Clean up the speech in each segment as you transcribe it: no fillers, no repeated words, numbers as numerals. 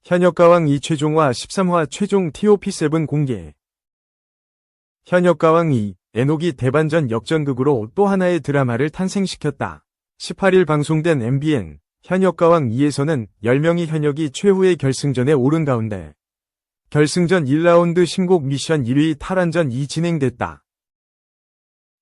현역가왕 2 최종화 13화 최종 TOP7 공개. 현역가왕 2, 에녹이 대반전 역전극으로 또 하나의 드라마를 탄생시켰다. 18일 방송된 MBN 현역가왕 2에서는 10명의 현역이 최후의 결승전에 오른 가운데 결승전 1라운드 신곡 미션 1위 탈환전이 진행됐다.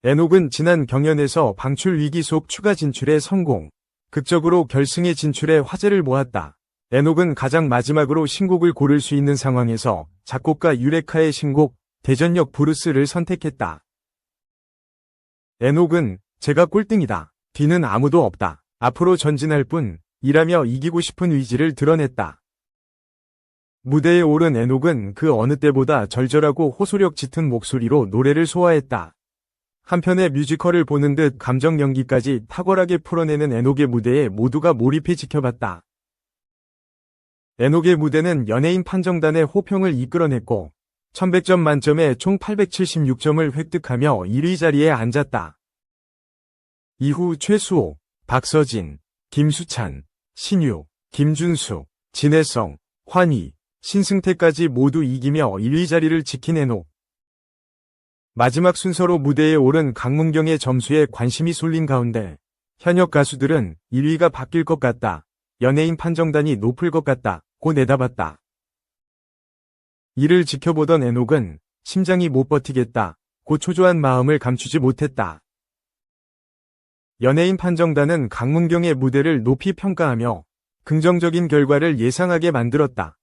에녹은 지난 경연에서 방출 위기 속 추가 진출에 성공, 극적으로 결승에 진출해 화제를 모았다. 에녹은 가장 마지막으로 신곡을 고를 수 있는 상황에서 작곡가 유레카의 신곡 대전역 브루스를 선택했다. 에녹은 제가 꼴등이다. 뒤는 아무도 없다. 앞으로 전진할 뿐이라며 이기고 싶은 의지를 드러냈다. 무대에 오른 에녹은 그 어느 때보다 절절하고 호소력 짙은 목소리로 노래를 소화했다. 한편의 뮤지컬을 보는 듯 감정 연기까지 탁월하게 풀어내는 에녹의 무대에 모두가 몰입해 지켜봤다. 에녹의 무대는 연예인 판정단의 호평을 이끌어냈고 1100점 만점에 총 876점을 획득하며 1위 자리에 앉았다. 이후 최수호, 박서진, 김수찬, 신유, 김준수, 진혜성, 환희, 신승태까지 모두 이기며 1위 자리를 지킨 에녹. 마지막 순서로 무대에 오른 강문경의 점수에 관심이 쏠린 가운데 현역 가수들은 1위가 바뀔 것 같다, 연예인 판정단이 높을 것 같다 고 내다봤다. 이를 지켜보던 에녹은 심장이 못 버티겠다 고 초조한 마음을 감추지 못했다. 연예인 판정단은 강문경의 무대를 높이 평가하며 긍정적인 결과를 예상하게 만들었다.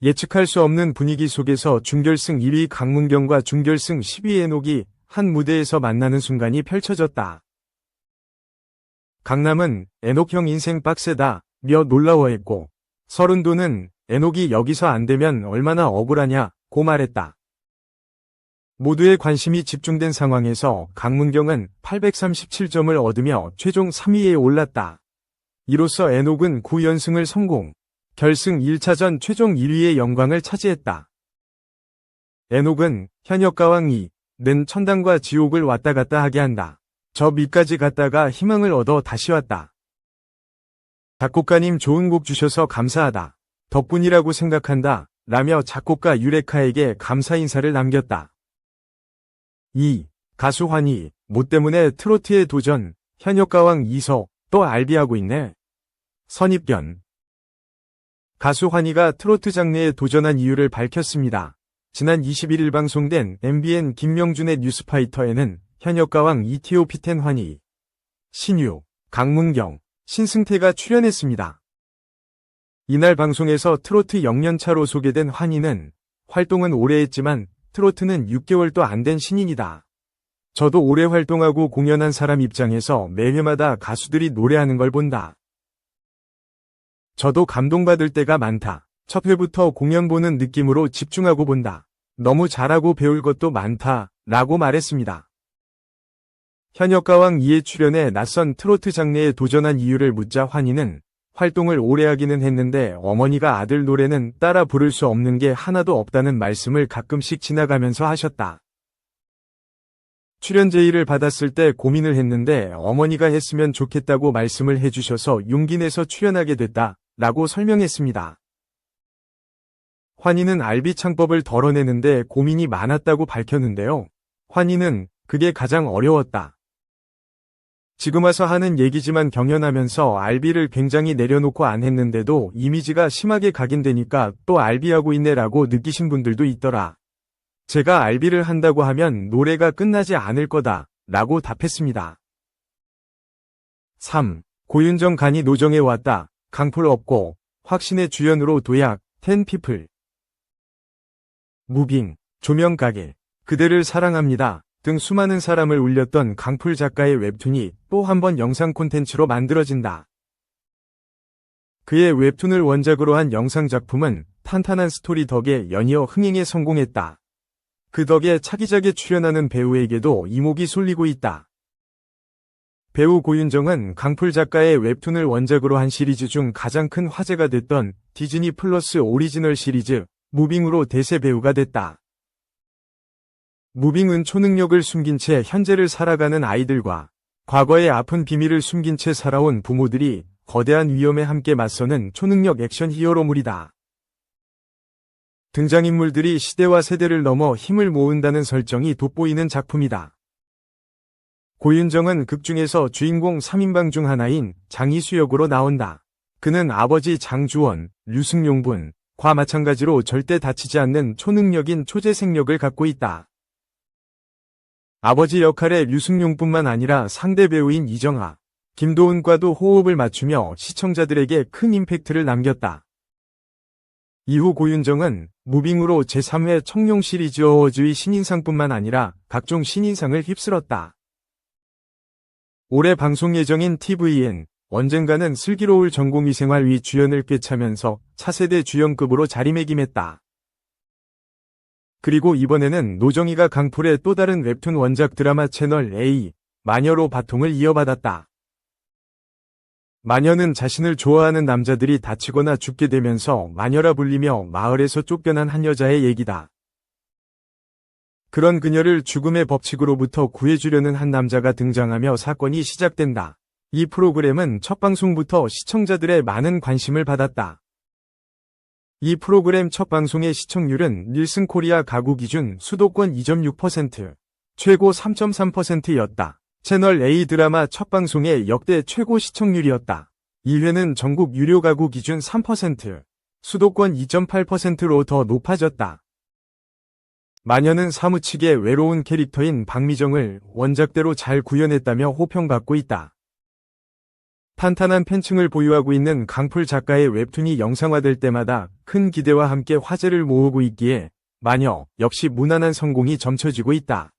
예측할 수 없는 분위기 속에서 준결승 1위 강문경과 준결승 10위 에녹이 한 무대에서 만나는 순간이 펼쳐졌다. 강남은 에녹 형 인생 빡세다 며 놀라워했고 서른도는 에녹이 여기서 안 되면 얼마나 억울하냐 고 말했다. 모두의 관심이 집중된 상황에서 강문경은 837점을 얻으며 최종 3위에 올랐다. 이로써 에녹은 9연승을 성공, 결승 1차전 최종 1위의 영광을 차지했다. 에녹은 현역가왕 2는 천당과 지옥을 왔다 갔다 하게 한다. 저 밑까지 갔다가 희망을 얻어 다시 왔다. 작곡가님 좋은 곡 주셔서 감사하다. 덕분이라고 생각한다. 라며 작곡가 유레카에게 감사 인사를 남겼다. 2. 가수 환희, 뭐 때문에 트로트에 도전, 현역가왕 2서 또 알비하고 있네. 선입견. 가수 환희가 트로트 장르에 도전한 이유를 밝혔습니다. 지난 21일 방송된 MBN 김명준의 뉴스파이터에는 현역가왕 TOP10 환희, 신유, 강문경, 신승태가 출연했습니다. 이날 방송에서 트로트 0년차로 소개된 환희는 활동은 오래 했지만 트로트는 6개월도 안 된 신인이다. 저도 오래 활동하고 공연한 사람 입장에서 매회마다 가수들이 노래하는 걸 본다. 저도 감동받을 때가 많다. 첫 회부터 공연 보는 느낌으로 집중하고 본다. 너무 잘하고 배울 것도 많다. 라고 말했습니다. 현역가왕 2의 출연에 낯선 트로트 장르에 도전한 이유를 묻자 환희는 활동을 오래 하기는 했는데 어머니가 아들 노래는 따라 부를 수 없는 게 하나도 없다는 말씀을 가끔씩 지나가면서 하셨다. 출연 제의를 받았을 때 고민을 했는데 어머니가 했으면 좋겠다고 말씀을 해주셔서 용기 내서 출연하게 됐다. 라고 설명했습니다. 환희는 알비 창법을 덜어내는데 고민이 많았다고 밝혔는데요. 환희는 그게 가장 어려웠다. 지금 와서 하는 얘기지만 경연하면서 알비를 굉장히 내려놓고 안 했는데도 이미지가 심하게 각인되니까 또 알비하고 있네라고 느끼신 분들도 있더라. 제가 알비를 한다고 하면 노래가 끝나지 않을 거다 라고 답했습니다. 3. 고윤정 간이 노정에 왔다. 강풀 없고 확신의 주연으로 도약 10피플. 무빙, 조명가게, 그대를 사랑합니다 등 수많은 사람을 울렸던 강풀 작가의 웹툰이 또 한 번 영상 콘텐츠로 만들어진다. 그의 웹툰을 원작으로 한 영상작품은 탄탄한 스토리 덕에 연이어 흥행에 성공했다. 그 덕에 차기작에 출연하는 배우에게도 이목이 쏠리고 있다. 배우 고윤정은 강풀 작가의 웹툰을 원작으로 한 시리즈 중 가장 큰 화제가 됐던 디즈니 플러스 오리지널 시리즈 무빙으로 대세 배우가 됐다. 무빙은 초능력을 숨긴 채 현재를 살아가는 아이들과 과거의 아픈 비밀을 숨긴 채 살아온 부모들이 거대한 위험에 함께 맞서는 초능력 액션 히어로물이다. 등장인물들이 시대와 세대를 넘어 힘을 모은다는 설정이 돋보이는 작품이다. 고윤정은 극중에서 주인공 3인방 중 하나인 장희수 역으로 나온다. 그는 아버지 장주원, 류승용분과 마찬가지로 절대 다치지 않는 초능력인 초재생력을 갖고 있다. 아버지 역할의 류승용뿐만 아니라 상대 배우인 이정아, 김도훈과도 호흡을 맞추며 시청자들에게 큰 임팩트를 남겼다. 이후 고윤정은 무빙으로 제3회 청룡 시리즈 어워즈의 신인상뿐만 아니라 각종 신인상을 휩쓸었다. 올해 방송 예정인 TVN 언젠가는 슬기로울 전공의생활 주연을 꿰차면서 차세대 주연급으로 자리매김했다. 그리고 이번에는 노정희가 강풀의 또 다른 웹툰 원작 드라마 채널 A, 마녀로 바통을 이어받았다. 마녀는 자신을 좋아하는 남자들이 다치거나 죽게 되면서 마녀라 불리며 마을에서 쫓겨난 한 여자의 얘기다. 그런 그녀를 죽음의 법칙으로부터 구해주려는 한 남자가 등장하며 사건이 시작된다. 이 프로그램은 첫 방송부터 시청자들의 많은 관심을 받았다. 이 프로그램 첫 방송의 시청률은 닐슨 코리아 가구 기준 수도권 2.6%, 최고 3.3%였다. 채널 A 드라마 첫 방송의 역대 최고 시청률이었다. 2회는 전국 유료 가구 기준 3%, 수도권 2.8%로 더 높아졌다. 마녀는 사무치게 외로운 캐릭터인 박미정을 원작대로 잘 구현했다며 호평받고 있다. 탄탄한 팬층을 보유하고 있는 강풀 작가의 웹툰이 영상화될 때마다 큰 기대와 함께 화제를 모으고 있기에 마녀 역시 무난한 성공이 점쳐지고 있다.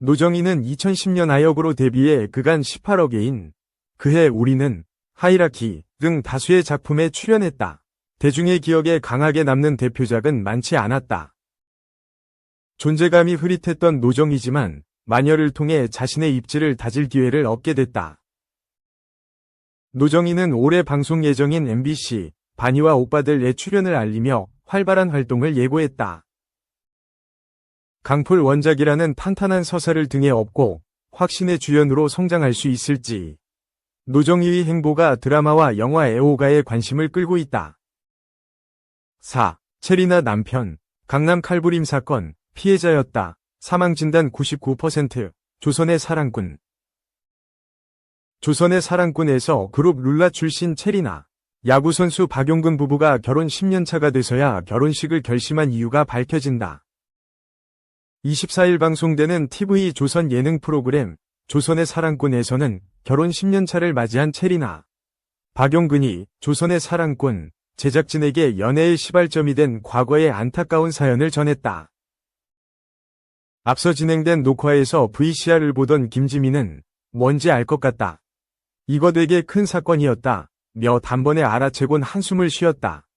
노정희는 2010년 아역으로 데뷔해 그간 18억에인 그해 우리는, 하이라키 등 다수의 작품에 출연했다. 대중의 기억에 강하게 남는 대표작은 많지 않았다. 존재감이 흐릿했던 노정희지만 마녀를 통해 자신의 입지를 다질 기회를 얻게 됐다. 노정희는 올해 방송 예정인 MBC 바니와 오빠들의 출연을 알리며 활발한 활동을 예고했다. 강풀 원작이라는 탄탄한 서사를 등에 업고 확신의 주연으로 성장할 수 있을지 노정희의 행보가 드라마와 영화 애호가의 관심을 끌고 있다. 4. 체리나 남편, 강남 칼부림 사건, 피해자였다. 사망진단 99%, 조선의 사랑꾼. 조선의 사랑꾼에서 그룹 룰라 출신 체리나, 야구선수 박용근 부부가 결혼 10년차가 돼서야 결혼식을 결심한 이유가 밝혀진다. 24일 방송되는 TV 조선 예능 프로그램 조선의 사랑꾼에서는 결혼 10년차를 맞이한 체리나, 박용근이 조선의 사랑꾼 제작진에게 연애의 시발점이 된 과거의 안타까운 사연을 전했다. 앞서 진행된 녹화에서 VCR을 보던 김지민은 뭔지 알 것 같다. 이거 되게 큰 사건이었다. 며 단번에 알아채곤 한숨을 쉬었다.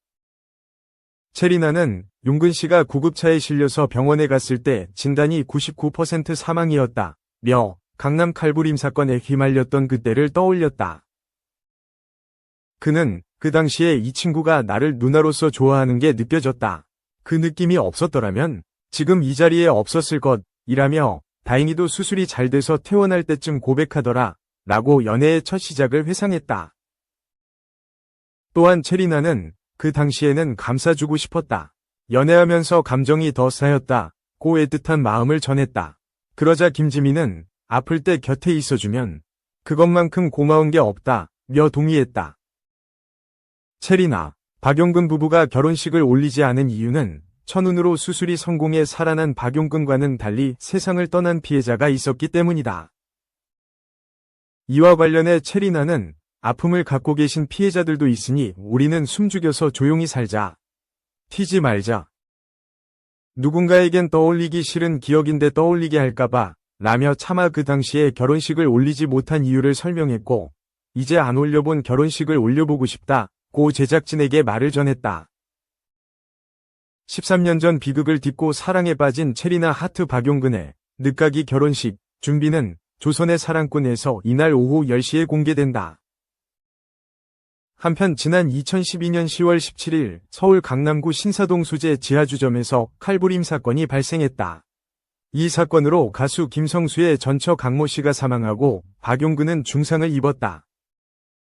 체리나는 용근 씨가 구급차에 실려서 병원에 갔을 때 진단이 99% 사망이었다. 며 강남 칼부림 사건에 휘말렸던 그때를 떠올렸다. 그는 그 당시에 이 친구가 나를 누나로서 좋아하는 게 느껴졌다. 그 느낌이 없었더라면 지금 이 자리에 없었을 것이라며 다행히도 수술이 잘 돼서 퇴원할 때쯤 고백하더라 라고 연애의 첫 시작을 회상했다. 또한 체리나는 그 당시에는 감싸주고 싶었다. 연애하면서 감정이 더 쌓였다. 고 애틋한 마음을 전했다. 그러자 김지민은 아플 때 곁에 있어주면 그것만큼 고마운 게 없다 며 동의했다. 체리나, 박용근 부부가 결혼식을 올리지 않은 이유는 천운으로 수술이 성공해 살아난 박용근과는 달리 세상을 떠난 피해자가 있었기 때문이다. 이와 관련해 체리나는 아픔을 갖고 계신 피해자들도 있으니 우리는 숨죽여서 조용히 살자. 튀지 말자. 누군가에겐 떠올리기 싫은 기억인데 떠올리게 할까봐 라며 차마 그 당시에 결혼식을 올리지 못한 이유를 설명했고 이제 안 올려본 결혼식을 올려보고 싶다고 제작진에게 말을 전했다. 13년 전 비극을 딛고 사랑에 빠진 체리나 하트 박용근의 늦가기 결혼식 준비는 조선의 사랑꾼에서 이날 오후 10시에 공개된다. 한편 지난 2012년 10월 17일 서울 강남구 신사동 수제 지하주점에서 칼부림 사건이 발생했다. 이 사건으로 가수 김성수의 전처 강모 씨가 사망하고 박용근은 중상을 입었다.